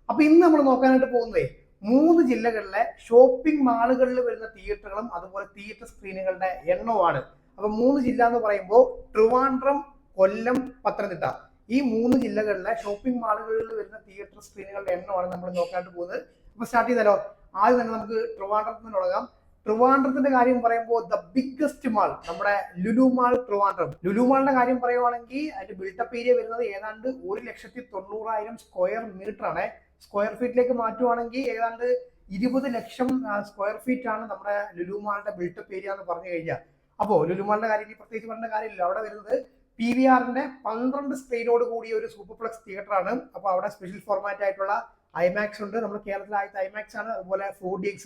അപ്പൊ ഇന്ന് നമ്മൾ നോക്കാനായിട്ട് പോകുന്നത് മൂന്ന് ജില്ലകളിലെ ഷോപ്പിംഗ് മാളുകളിൽ വരുന്ന തിയേറ്ററുകളും അതുപോലെ തിയേറ്റർ സ്ക്രീനുകളുടെ എണ്ണവുമാണ്. അപ്പൊ മൂന്ന് ജില്ല എന്ന് പറയുമ്പോൾ ട്രിവാൻഡ്രം, കൊല്ലം, പത്തനംതിട്ട, ഈ മൂന്ന് ജില്ലകളിലെ ഷോപ്പിംഗ് മാളുകളിൽ വരുന്ന തിയേറ്റർ സ്ക്രീനുകളുടെ എണ്ണമാണ് നമ്മൾ നോക്കാനായിട്ട് പോകുന്നത്. അപ്പൊ സ്റ്റാർട്ട് ചെയ്താലോ? ആദ്യം തന്നെ നമുക്ക് ട്രിവാൻഡ്രത്തിൽ നിന്ന് തുടങ്ങാം. ട്രിവാൻഡ്രത്തിന്റെ കാര്യം പറയുമ്പോൾ ദ ബിഗ്ഗസ്റ്റ് മാൾ നമ്മുടെ ലുലു മാൾ ട്രിവാൻഡ്രം. ലുലു മാളിന്റെ കാര്യം പറയുവാണെങ്കിൽ അതിന്റെ ബിൽട്ടപ്പ് ഏരിയ വരുന്നത് ഏതാണ്ട് 1,90,000 സ്ക്വയർ മീറ്റർ ആണ്. സ്ക്വയർ ഫീറ്റിലേക്ക് മാറ്റുവാണെങ്കിൽ ഏതാണ്ട് 20 ലക്ഷം സ്ക്വയർ ഫീറ്റ് ആണ് നമ്മുടെ ലുലു മാളിന്റെ ബിൽട്ടപ്പ് ഏരിയ എന്ന് പറഞ്ഞു കഴിഞ്ഞാൽ. അപ്പോൾ ലുലു മാളിന്റെ കാര്യം പ്രത്യേകിച്ച് പറഞ്ഞ കാര്യമില്ല. അവിടെ വരുന്നത് PVRന്റെ 12 സ്ക്രീനോട് കൂടിയ ഒരു സൂപ്പർപ്ലക്സ് തിയേറ്റർ ആണ്. അപ്പോൾ അവിടെ സ്പെഷ്യൽ ഫോർമാറ്റ് ആയിട്ടുള്ള ഐമാക്സ് ഉണ്ട്. നമ്മുടെ കേരളത്തിലെ ആദ്യത്തെ ഐമാക്സ് ആണ്. അതുപോലെ 4DX,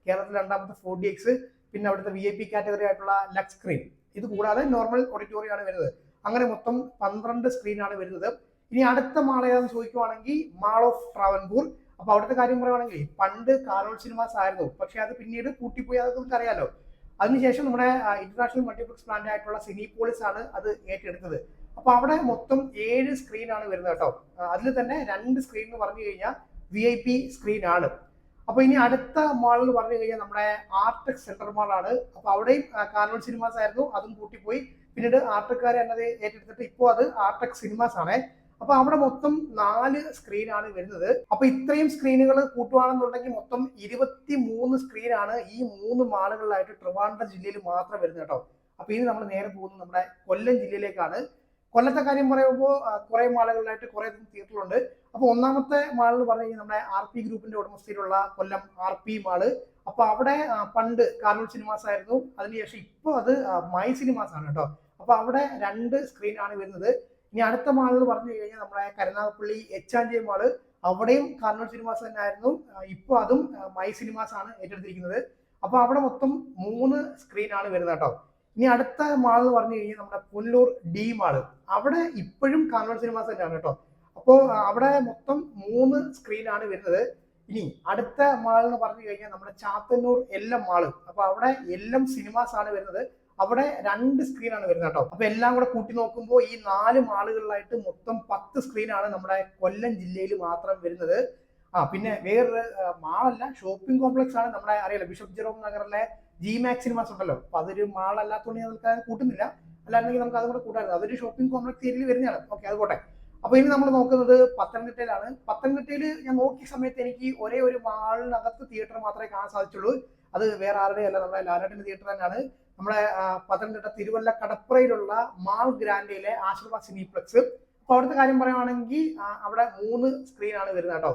കേരളത്തിലെ രണ്ടാമത്തെ 4DX, പിന്നെ അവിടുത്തെ VIP കാറ്റഗറി ആയിട്ടുള്ള ലക്സ് സ്ക്രീൻ. ഇത് കൂടാതെ നോർമൽ ഓഡിറ്റോറിയം ആണ് വരുന്നത്. അങ്ങനെ മൊത്തം 12 സ്ക്രീനാണ് വരുന്നത്. ഇനി അടുത്ത മാൾ ഏതാണെന്ന് ചോദിക്കുവാണെങ്കിൽ മാൾ ഓഫ് ട്രാവൻകൂർ. അപ്പൊ അവിടുത്തെ കാര്യം പറയുവാണെങ്കിൽ പണ്ട് കാരോൾ സിനിമാസ് ആയിരുന്നു, പക്ഷെ അത് പിന്നീട് കൂട്ടിപ്പോയി, അതൊക്കെ നമുക്ക് അറിയാലോ. അതിനുശേഷം നമ്മുടെ ഇന്റർനാഷണൽ മൾട്ടിപ്ലക്സ് ബ്രാൻഡ് ആയിട്ടുള്ള സിനിപോളിസ് ആണ് അത് ഏറ്റെടുത്തത്. അപ്പൊ അവിടെ മൊത്തം 7 സ്ക്രീനാണ് വരുന്നത് കേട്ടോ. അതിൽ തന്നെ 2 സ്ക്രീൻ എന്ന് പറഞ്ഞു കഴിഞ്ഞാൽ VIP സ്ക്രീൻ ആണ്. അപ്പൊ ഇനി അടുത്ത മാൾ എന്ന് പറഞ്ഞു കഴിഞ്ഞാൽ നമ്മുടെ ആർടെക് സെൻട്രൽ മാൾ ആണ്. അപ്പൊ അവിടെയും കാർണൽ സിനിമാസ് ആയിരുന്നു, അതും കൂട്ടിപ്പോയി. പിന്നീട് ആർടെക്കാരെ എന്നത് ഏറ്റെടുത്തിട്ട് ഇപ്പോൾ അത് ആർടെക് സിനിമാസ് ആണ്. അപ്പൊ അവിടെ മൊത്തം 4 സ്ക്രീനാണ് വരുന്നത്. അപ്പൊ ഇത്രയും സ്ക്രീനുകൾ കൂട്ടുവാണെന്നുണ്ടെങ്കിൽ മൊത്തം 23 സ്ക്രീനാണ് ഈ 3 മാളുകളിലായിട്ട് ട്രിവാൻഡ്രം ജില്ലയിൽ മാത്രം വരുന്നത് കേട്ടോ. അപ്പൊ ഇനി നമ്മൾ നേരെ പോകുന്നത് നമ്മുടെ കൊല്ലം ജില്ലയിലേക്കാണ്. കൊല്ലത്തെ കാര്യം പറയുമ്പോൾ കുറെ മാളുകളിലായിട്ട് കുറെ തിയേറ്ററുകളുണ്ട്. അപ്പൊ ഒന്നാമത്തെ മാൾ എന്ന് പറഞ്ഞു കഴിഞ്ഞാൽ നമ്മുടെ RP ഗ്രൂപ്പിന്റെ ഉടമസ്ഥയിലുള്ള കൊല്ലം RP മാള്. അപ്പൊ അവിടെ പണ്ട് കാർണൂൾ സിനിമാസ് ആയിരുന്നു, അതിനുശേഷം ഇപ്പൊ അത് മൈ സിനിമാസ് ആണ് കേട്ടോ. അപ്പൊ അവിടെ 2 സ്ക്രീൻ ആണ് വരുന്നത്. ഇനി അടുത്ത മാൾ എന്ന് പറഞ്ഞു കഴിഞ്ഞാൽ നമ്മുടെ കരുനാഗപ്പള്ളി HJ മാള്. അവിടെയും കാർണൂൾ സിനിമാസ് തന്നെ ആയിരുന്നു, ഇപ്പൊ അതും മൈ സിനിമാസ് ആണ് ഏറ്റെടുത്തിരിക്കുന്നത്. അപ്പൊ അവിടെ മൊത്തം 3 സ്ക്രീൻ ആണ് വരുന്നത് കേട്ടോ. ഇനി അടുത്ത മാൾ എന്ന് പറഞ്ഞു കഴിഞ്ഞാൽ നമ്മുടെ പുനലൂർ D മാള്. അവിടെ ഇപ്പോഴും കാർണൂൾ സിനിമാസ് തന്നെയാണ് കേട്ടോ. അപ്പോൾ അവിടെ മൊത്തം 3 സ്ക്രീനാണ് വരുന്നത്. ഇനി അടുത്ത മാൾ എന്ന് പറഞ്ഞു കഴിഞ്ഞാൽ നമ്മുടെ ചാത്തന്നൂർ LM മാള്. അപ്പൊ അവിടെ LM സിനിമാസ് ആണ് വരുന്നത്. അവിടെ 2 സ്ക്രീനാണ് വരുന്നത് കേട്ടോ. അപ്പൊ എല്ലാം കൂടെ കൂട്ടി നോക്കുമ്പോൾ ഈ 4 മാളുകളിലായിട്ട് മൊത്തം 10 സ്ക്രീനാണ് നമ്മുടെ കൊല്ലം ജില്ലയിൽ മാത്രം വരുന്നത്. പിന്നെ വേറൊരു മാളല്ല, ഷോപ്പിംഗ് കോംപ്ലക്സ് ആണ്. നമ്മുടെ അറിയാലോ, ബിഷപ്പ് ജെറോം നഗറിലെ GMAX സിനിമാസ് ഉണ്ടല്ലോ. അപ്പൊ അതൊരു മാൾ അല്ലാത്തതുകൊണ്ട് നമുക്ക് കൂട്ടുന്നില്ല, അല്ലാണ്ടെങ്കിൽ നമുക്ക് അതും കൂടെ കൂട്ടായിരുന്നു. അതൊരു ഷോപ്പിംഗ് കോംപ്ലക്സ് ഏരിയയിൽ വരുന്നതാണ്. ഓക്കെ, അത് പോട്ടെ. അപ്പൊ ഇനി നമ്മൾ നോക്കുന്നത് പത്തനംതിട്ടയിലാണ്. പത്തനംതിട്ടയിൽ ഞാൻ നോക്കിയ സമയത്ത് എനിക്ക് ഒരേ ഒരു മാളിനകത്ത് തിയേറ്റർ മാത്രമേ കാണാൻ സാധിച്ചുള്ളൂ. അത് വേറെ ആരുടെയും അല്ല, നമ്മുടെ ലാലേട്ടന്റെ തിയേറ്റർ തന്നെയാണ്. നമ്മുടെ പത്തനംതിട്ട തിരുവല്ല കടപ്പുറയിലുള്ള മാൾ ഗ്രാൻഡയിലെ ആശീർവാദ് സിനിപ്ലക്സ്. അപ്പൊ അവിടുത്തെ കാര്യം പറയുവാണെങ്കിൽ അവിടെ 3 സ്ക്രീനാണ് വരുന്നത് കേട്ടോ.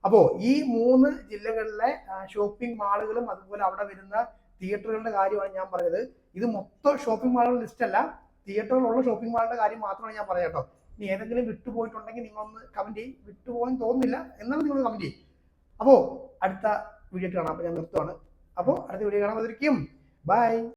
അപ്പോ ഈ 3 ജില്ലകളിലെ ഷോപ്പിംഗ് മാളുകളും അതുപോലെ അവിടെ വരുന്ന തിയേറ്ററുകളുടെ കാര്യമാണ് ഞാൻ പറഞ്ഞത്. ഇത് മൊത്തം ഷോപ്പിംഗ് മാളുകളുടെ ലിസ്റ്റ് അല്ല, തിയേറ്ററുകളുള്ള ഷോപ്പിംഗ് മാളുകളുടെ കാര്യം മാത്രമാണ് ഞാൻ പറഞ്ഞത് കേട്ടോ. ഇനി ഏതെങ്കിലും വിട്ടുപോയിട്ടുണ്ടെങ്കിൽ നിങ്ങളൊന്ന് കമന്റ് ചെയ്യും. വിട്ടുപോകാൻ തോന്നുന്നില്ല എന്നാലും നിങ്ങൾ കമന്റ് ചെയ്യും. അപ്പോൾ അടുത്ത വീഡിയോ കാണാം. അപ്പോൾ ഞാൻ നിർത്തുവാണ്. അപ്പോൾ അടുത്ത വീഡിയോ കാണാൻ ബൈ.